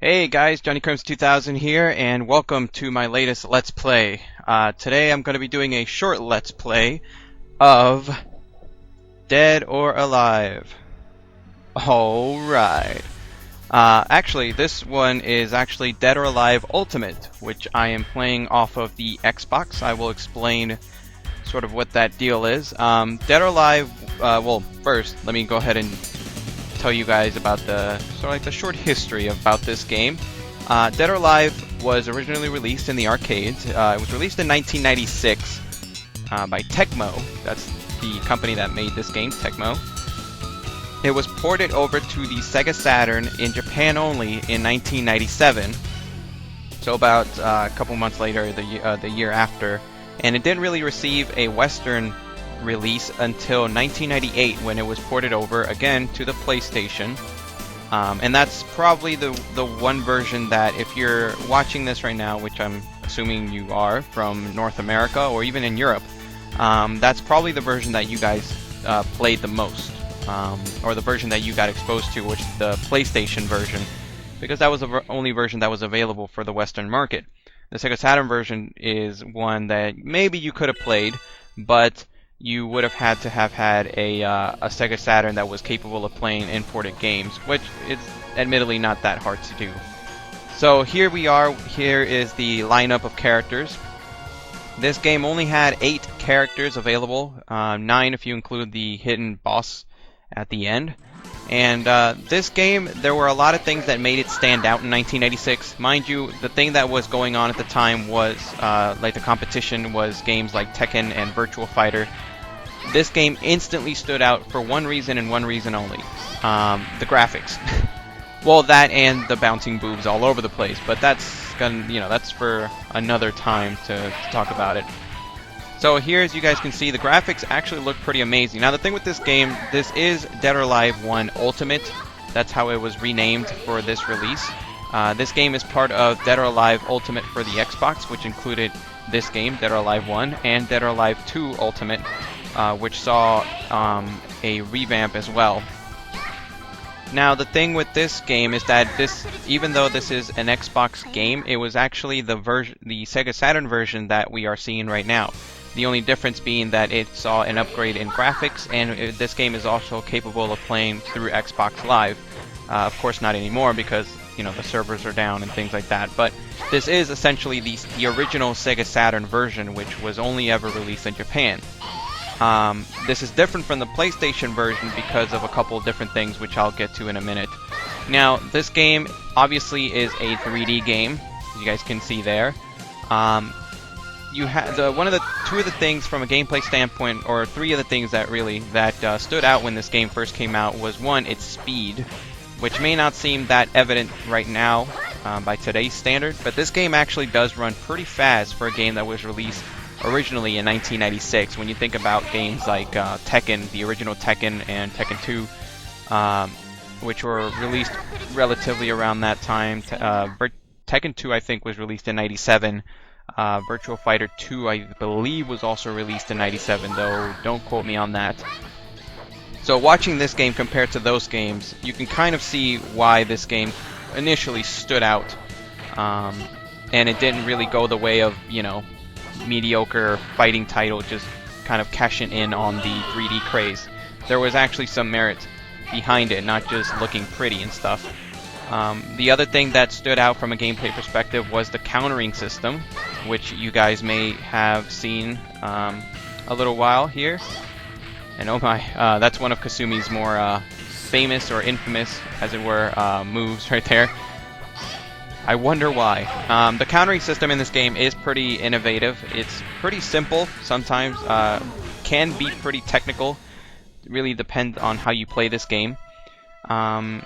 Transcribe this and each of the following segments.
Hey guys, Johnny Crims 2000 here, and welcome to my latest Let's Play. Today I'm going to be doing a short Let's Play of Dead or Alive. Alright. Actually, this one is actually Dead or Alive Ultimate, which I am playing off of the Xbox. I will explain sort of what that deal is. Dead or Alive, well, first, let me go ahead and tell you guys about the sort of like the short history about this game. Dead or Alive was originally released in the arcades. It was released in 1996 by Tecmo. That's the company that made this game, Tecmo. It was ported over to the Sega Saturn in Japan only in 1997. So about a couple months later, the year after, and it didn't really receive a Western release until 1998 when it was ported over again to the PlayStation. And that's probably the one version that, if you're watching this right now, which I'm assuming you are from North America or even in Europe, that's probably the version that you guys played the most, or the version that you got exposed to, which is the PlayStation version, because that was the only version that was available for the Western market. The Sega Saturn version is one that maybe you could have played, but you would have had a Sega Saturn that was capable of playing imported games, which is admittedly not that hard to do. So here we are. Here is the lineup of characters. This game only had 8 characters available, 9 if you include the hidden boss at the end. And this game, there were a lot of things that made it stand out in 1996. Mind you, the thing that was going on at the time was, like the competition was games like Tekken and Virtua Fighter. This game instantly stood out for one reason and one reason only. The graphics. Well, that and the bouncing boobs all over the place, but that's gonna, that's for another time to talk about it. So here, as you guys can see, the graphics actually look pretty amazing. Now the thing with this game, this is Dead or Alive 1 Ultimate. That's how it was renamed for this release. This game is part of Dead or Alive Ultimate for the Xbox, which included this game, Dead or Alive 1, and Dead or Alive 2 Ultimate, which saw a revamp as well. Now the thing with this game is that this, even though this is an Xbox game, it was actually the Sega Saturn version that we are seeing right now. The only difference being that it saw an upgrade in graphics, and this game is also capable of playing through Xbox Live. Of course not anymore, because the servers are down and things like that, but this is essentially the original Sega Saturn version, which was only ever released in Japan. This is different from the PlayStation version because of a couple of different things, which I'll get to in a minute. Now, this game obviously is a 3D game, as you guys can see there. You have two of the things from a gameplay standpoint, or 3 of the things that stood out when this game first came out was, one, its speed, which may not seem that evident right now by today's standard, but this game actually does run pretty fast for a game that was released originally in 1996. When you think about games like Tekken, the original Tekken, and Tekken 2, which were released relatively around that time. Tekken 2, I think, was released in 97. Virtua Fighter 2, I believe, was also released in 97, though don't quote me on that. So watching this game compared to those games, you can kind of see why this game initially stood out. And it didn't really go the way of, mediocre fighting title, just kind of cashing in on the 3D craze. There was actually some merit behind it, not just looking pretty and stuff. The other thing that stood out from a gameplay perspective was the countering system, which you guys may have seen a little while here. And oh my, that's one of Kasumi's more famous or infamous, as it were, moves right there. I wonder why. The countering system in this game is pretty innovative. It's pretty simple sometimes, can be pretty technical. It really depends on how you play this game. There's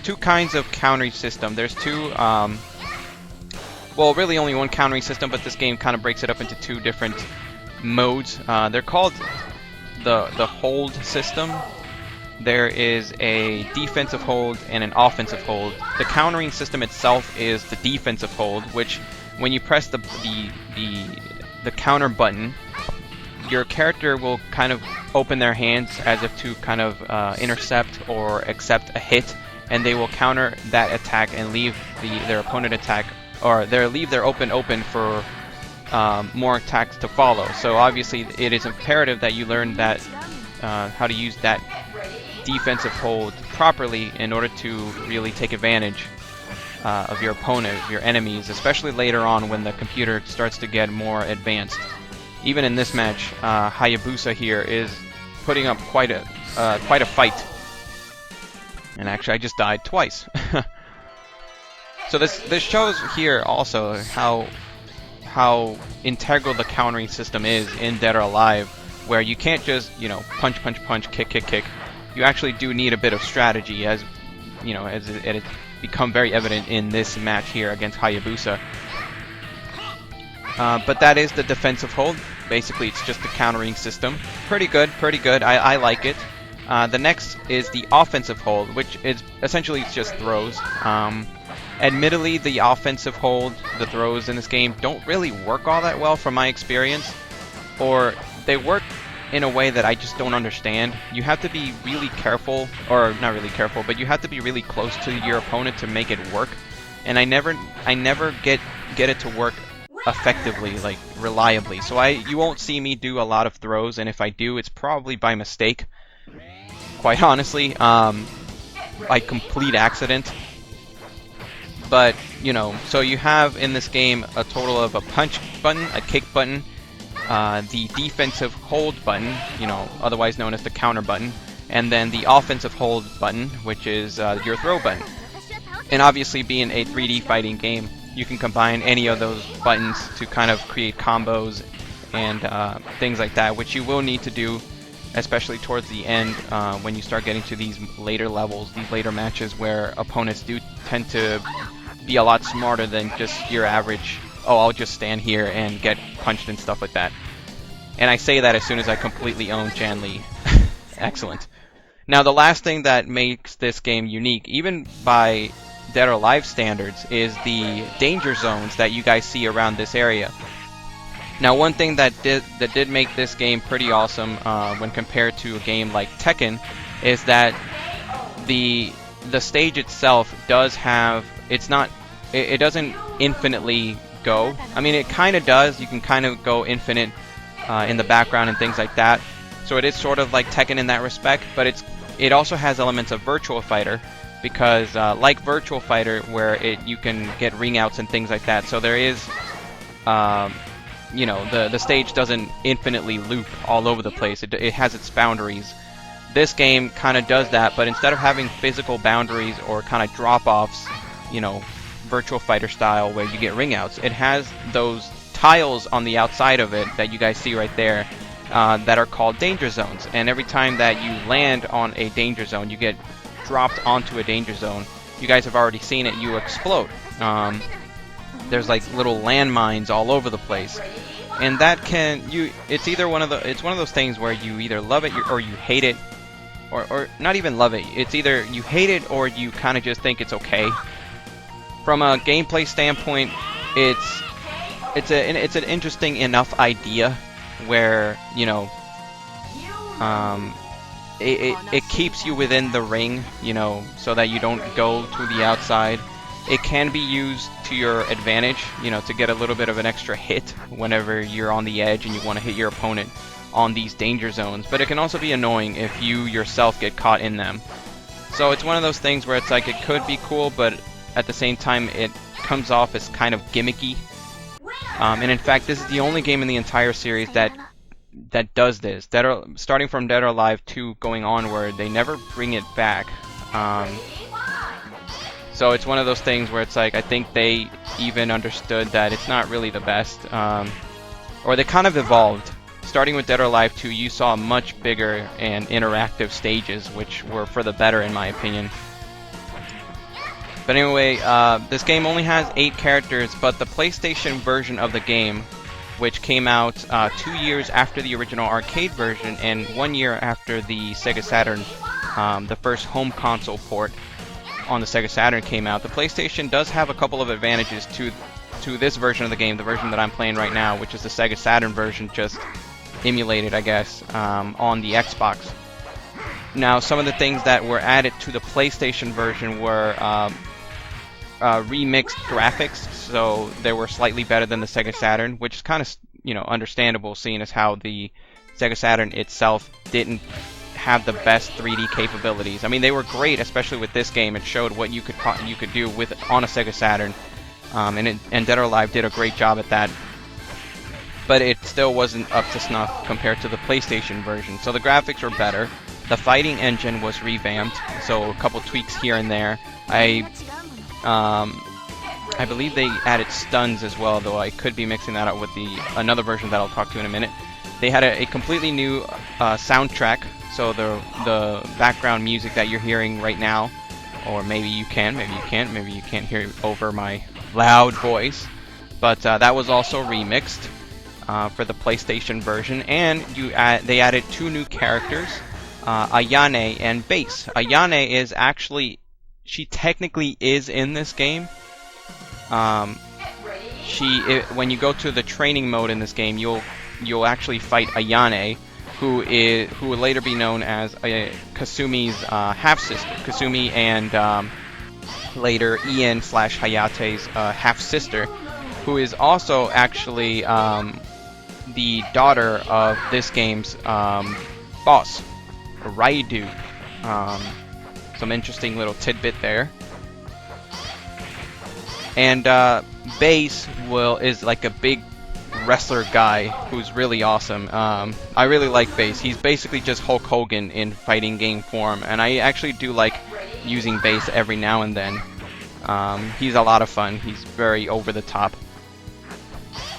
2 kinds of countering system. There's 2, well, really only one countering system, but this game kind of breaks it up into 2 different modes. They're called the hold system. There is a defensive hold and an offensive hold. The countering system itself is the defensive hold, which when you press the counter button, your character will kind of open their hands as if to kind of intercept or accept a hit, and they will counter that attack and leave their opponent attack, or leave their open for more attacks to follow. So obviously it is imperative that you learn that how to use that defensive hold properly in order to really take advantage of your opponent, your enemies, especially later on when the computer starts to get more advanced. Even in this match, Hayabusa here is putting up quite a fight. And actually, I just died twice. So this shows here also how integral the countering system is in Dead or Alive, where you can't just, you know, punch, punch, punch, kick, kick, kick. You actually do need a bit of strategy, as you know, as it has become very evident in this match here against Hayabusa. But that is the defensive hold. Basically, it's just a countering system. Pretty good, pretty good. I like it. The next is the offensive hold, which is essentially just throws. Admittedly, the offensive hold, the throws in this game, don't really work all that well from my experience. Or they work in a way that I just don't understand. You have to be really careful, or not really careful, but you have to be really close to your opponent to make it work. And I never get it to work effectively, like reliably. So you won't see me do a lot of throws, and if I do, it's probably by mistake. Quite honestly, by complete accident. But, you know, so you have in this game a total of a punch button, a kick button, the defensive hold button, you know, otherwise known as the counter button, and then the offensive hold button, which is your throw button. And obviously, being a 3D fighting game, you can combine any of those buttons to kind of create combos and things like that, which you will need to do, especially towards the end when you start getting to these later levels, these later matches where opponents do tend to be a lot smarter than just your average, oh, I'll just stand here and get punched and stuff like that. And I say that as soon as I completely own Janli. Excellent. Now, the last thing that makes this game unique, even by Dead or Alive standards, is the danger zones that you guys see around this area. Now, one thing that did make this game pretty awesome when compared to a game like Tekken is that the stage itself does have, it doesn't infinitely go. I mean, it kind of does. You can kind of go infinite in the background and things like that. So it is sort of like Tekken in that respect, but it also has elements of Virtua Fighter, because like Virtua Fighter, where you can get ring outs and things like that. So there is, you know, the stage doesn't infinitely loop all over the place. It has its boundaries. This game kind of does that, but instead of having physical boundaries or kind of drop-offs, you know, Virtua Fighter style where you get ring outs, it has those tiles on the outside of it that you guys see right there that are called danger zones. And every time that you land on a danger zone, you get dropped onto a danger zone. You guys have already seen it. You explode. There's like little landmines all over the place, and that it's either one of those things where you either love it or you hate it, or not even love it. It's either you hate it or you kind of just think it's okay. From a gameplay standpoint, it's an interesting enough idea where, you know, it keeps you within the ring, you know, so that you don't go to the outside. It can be used to your advantage, you know, to get a little bit of an extra hit whenever you're on the edge and you want to hit your opponent on these danger zones. But it can also be annoying if you yourself get caught in them. So it's one of those things where it's like it could be cool, but at the same time it comes off as kind of gimmicky. And in fact, this is the only game in the entire series that does this. Starting from Dead or Alive 2 going onward, they never bring it back. So it's one of those things where it's like, I think they even understood that it's not really the best, or they kind of evolved. Starting with Dead or Alive 2, you saw much bigger and interactive stages, which were for the better in my opinion. But anyway, this game only has 8 characters, but the PlayStation version of the game, which came out 2 years after the original arcade version and 1 year after the Sega Saturn, the first home console port on the Sega Saturn came out, the PlayStation does have a couple of advantages to this version of the game, the version that I'm playing right now, which is the Sega Saturn version, just emulated, I guess, on the Xbox. Now, some of the things that were added to the PlayStation version were remixed graphics, so they were slightly better than the Sega Saturn, which is kind of, you know, understandable, seeing as how the Sega Saturn itself didn't have the best 3D capabilities. I mean, they were great, especially with this game. It showed what you could do with on a Sega Saturn, and Dead or Alive did a great job at that. But it still wasn't up to snuff compared to the PlayStation version. So the graphics were better. The fighting engine was revamped, so a couple tweaks here and there. I believe they added stuns as well, though I could be mixing that up with another version that I'll talk to in a minute. They had a completely new soundtrack, so the background music that you're hearing right now, or maybe you can, maybe you can't, maybe you can't hear over my loud voice, but that was also remixed for the PlayStation version, and they added 2 new characters, Ayane and Base. Ayane is actually, she technically is in this game. When you go to the training mode in this game, you'll actually fight Ayane, who will later be known as Kasumi's half-sister. Kasumi and later Ian/Hayate's half-sister, who is also actually the daughter of this game's boss, Raidu. Some interesting little tidbit there. And Base is like a big wrestler guy who's really awesome. I really like Base. He's basically just Hulk Hogan in fighting game form, and I actually do like using Base every now and then. He's a lot of fun. He's very over the top.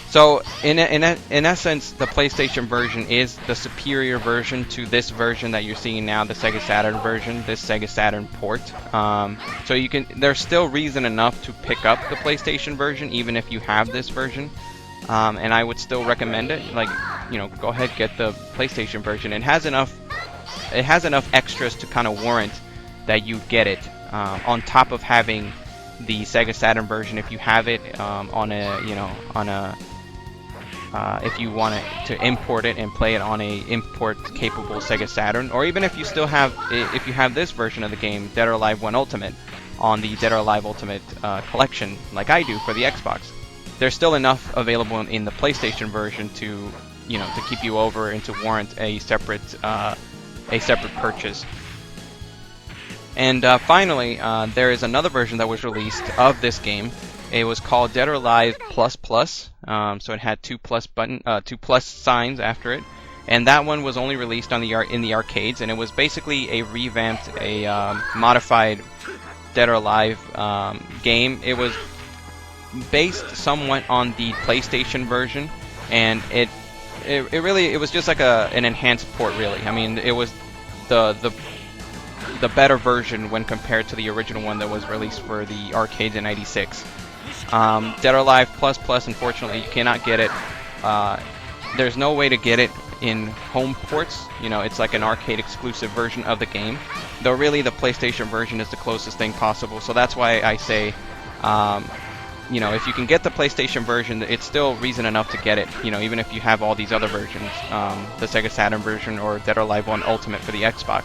So in essence, the PlayStation version is the superior version to this version that you're seeing now, the Sega Saturn version, this Sega Saturn port. So there's still reason enough to pick up the PlayStation version, even if you have this version. And I would still recommend it. Like, you know, go ahead, get the PlayStation version. It has enough extras to kind of warrant that you get it. On top of having the Sega Saturn version, if you have it if you want to import it and play it on a import-capable Sega Saturn, or even if you have this version of the game, Dead or Alive 1 Ultimate, on the Dead or Alive Ultimate collection, like I do for the Xbox, there's still enough available in the PlayStation version to keep you over and to warrant a separate purchase. And finally, there is another version that was released of this game. It was called Dead or Alive Plus Plus, so it had two plus signs after it, and that one was only released in the arcades, and it was basically a revamped, modified Dead or Alive game. It was based somewhat on the PlayStation version, and it was just like an enhanced port, really. I mean, it was the better version when compared to the original one that was released for the arcades in '96. Dead or Alive Plus Plus, unfortunately, you cannot get it. There's no way to get it in home ports. You know, it's like an arcade exclusive version of the game. Though really, the PlayStation version is the closest thing possible. So that's why I say, if you can get the PlayStation version, it's still reason enough to get it. You know, even if you have all these other versions, the Sega Saturn version or Dead or Alive 1 Ultimate for the Xbox.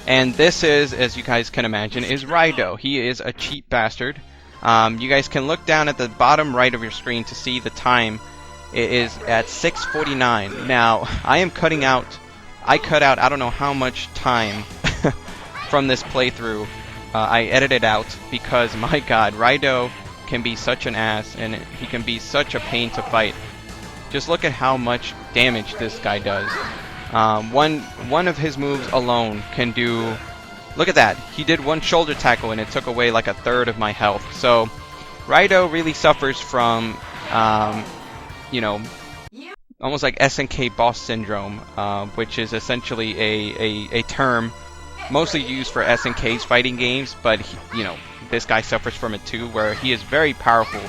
And this is, as you guys can imagine, is Raido. He is a cheap bastard. You guys can look down at the bottom right of your screen to see the time. It is at 6:49. Now, I cut out I don't know how much time from this playthrough. I edited out because, my god, Raido can be such an ass, and he can be such a pain to fight. Just look at how much damage this guy does. One of his moves alone can do... Look at that. He did one shoulder tackle and it took away like a third of my health. So, Raido really suffers from, almost like SNK boss syndrome, which is essentially a term mostly used for SNK's fighting games, but, this guy suffers from it too, where he is very powerful,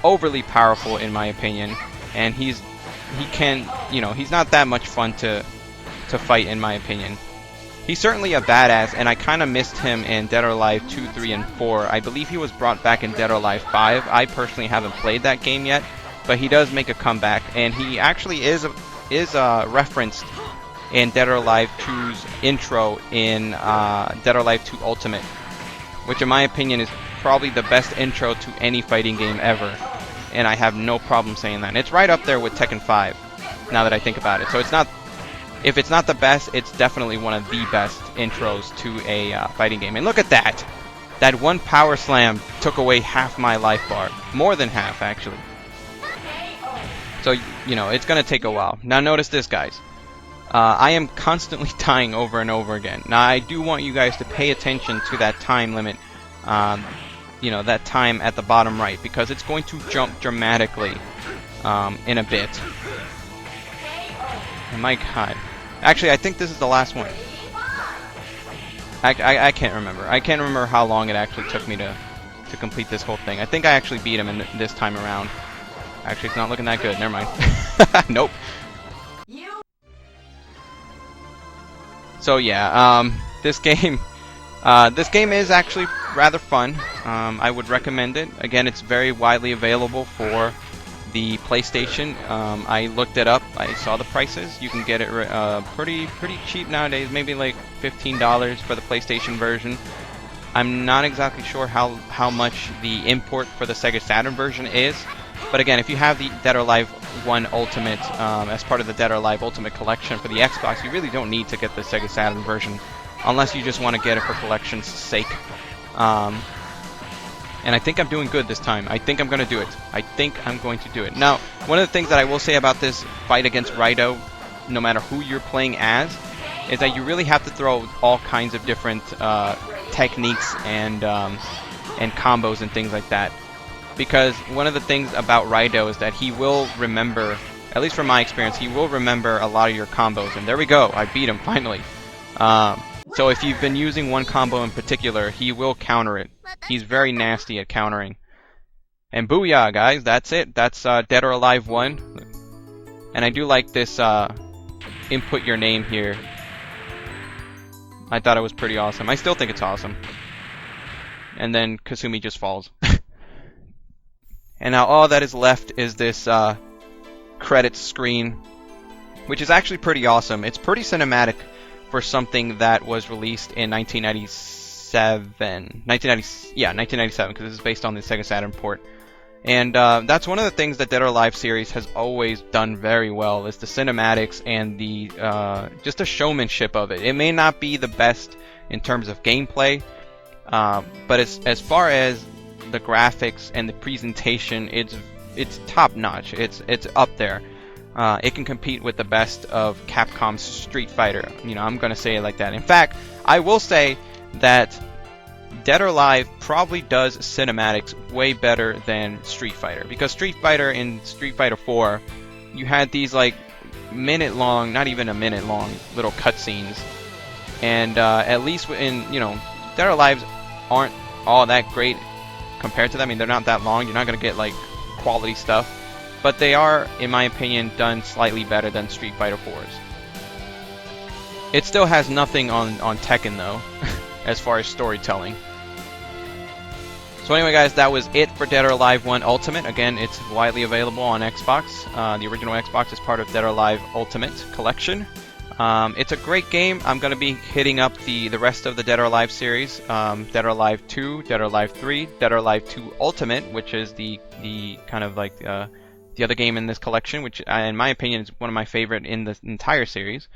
overly powerful in my opinion, and he's not that much fun to fight in my opinion. He's certainly a badass, and I kind of missed him in Dead or Alive 2, 3, and 4. I believe he was brought back in Dead or Alive 5. I personally haven't played that game yet, but he does make a comeback, and he actually is referenced in Dead or Alive 2's intro in Dead or Alive 2 Ultimate, which in my opinion is probably the best intro to any fighting game ever, and I have no problem saying that. And it's right up there with Tekken 5, now that I think about it. So it's not, if it's not the best, it's definitely one of the best intros to a fighting game. And look at that! That one power slam took away half my life bar. More than half, actually. So, you know, it's going to take a while. Now notice this, guys. I am constantly dying over and over again. Now, I do want you guys to pay attention to that time limit. You know, that time at the bottom right, because it's going to jump dramatically in a bit. And my God. Actually, I think this is the last one. I can't remember. I can't remember how long it actually took me to complete this whole thing. I think I actually beat him in this time around. Actually, it's not looking that good. Never mind. Nope. So yeah, this game is actually rather fun. I would recommend it. Again, it's very widely available for the PlayStation. I looked it up. I saw the prices. You can get it pretty cheap nowadays. Maybe like $15 for the PlayStation version. I'm not exactly sure how much the import for the Sega Saturn version is. But again, if you have the Dead or Alive 1 Ultimate as part of the Dead or Alive Ultimate Collection for the Xbox, you really don't need to get the Sega Saturn version unless you just want to get it for collection's sake. And I think I'm doing good this time. I think I'm going to do it. I think I'm going to do it. Now, one of the things that I will say about this fight against Raito, no matter who you're playing as, is that you really have to throw all kinds of different techniques and combos and things like that. Because one of the things about Raito is that he will remember, at least from my experience, he will remember a lot of your combos. And there we go. I beat him, finally. So if you've been using one combo in particular, he will counter it. He's very nasty at countering. And booyah, guys, that's it. That's Dead or Alive 1. And I do like this input your name here. I thought it was pretty awesome. I still think it's awesome. And then Kasumi just falls. And now all that is left is this credits screen, which is actually pretty awesome. It's pretty cinematic for something that was released in 1997. 1997, because this is based on the Sega Saturn port. And that's one of the things that Dead or Alive series has always done very well, is the cinematics and the just the showmanship of it. It may not be the best in terms of gameplay, but as far as the graphics and the presentation, it's top notch. It's up there. It can compete with the best of Capcom's Street Fighter. You know, I'm gonna say it like that. In fact, I will say that Dead or Alive probably does cinematics way better than Street Fighter, because Street Fighter in Street Fighter 4, you had these like minute-long, not even a minute-long, little cutscenes, and at least in, you know, Dead or Alive aren't all that great compared to them. I mean, they're not that long. You're not gonna get like quality stuff, but they are, in my opinion, done slightly better than Street Fighter 4's. It still has nothing on Tekken though, as far as storytelling. So anyway, guys, that was it for Dead or Alive 1 Ultimate. Again, it's widely available on Xbox. The original Xbox is part of Dead or Alive Ultimate Collection. It's a great game. I'm going to be hitting up the rest of the Dead or Alive series. Dead or Alive 2, Dead or Alive 3, Dead or Alive 2 Ultimate, which is the kind of like the other game in this collection, which in my opinion is one of my favorite in the entire series.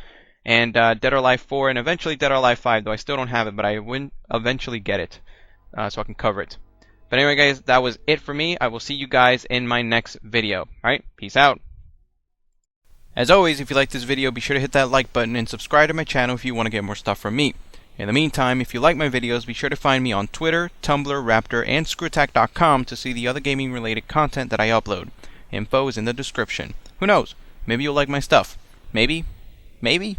And Dead or Alive 4 and eventually Dead or Alive 5, though I still don't have it, but I will eventually get it so I can cover it. But anyway, guys, that was it for me. I will see you guys in my next video. Alright, peace out. As always, if you like this video, be sure to hit that like button and subscribe to my channel if you want to get more stuff from me. In the meantime, if you like my videos, be sure to find me on Twitter, Tumblr, Raptr, and Screwattack.com to see the other gaming related content that I upload. Info is in the description. Who knows? Maybe you'll like my stuff. Maybe. Maybe.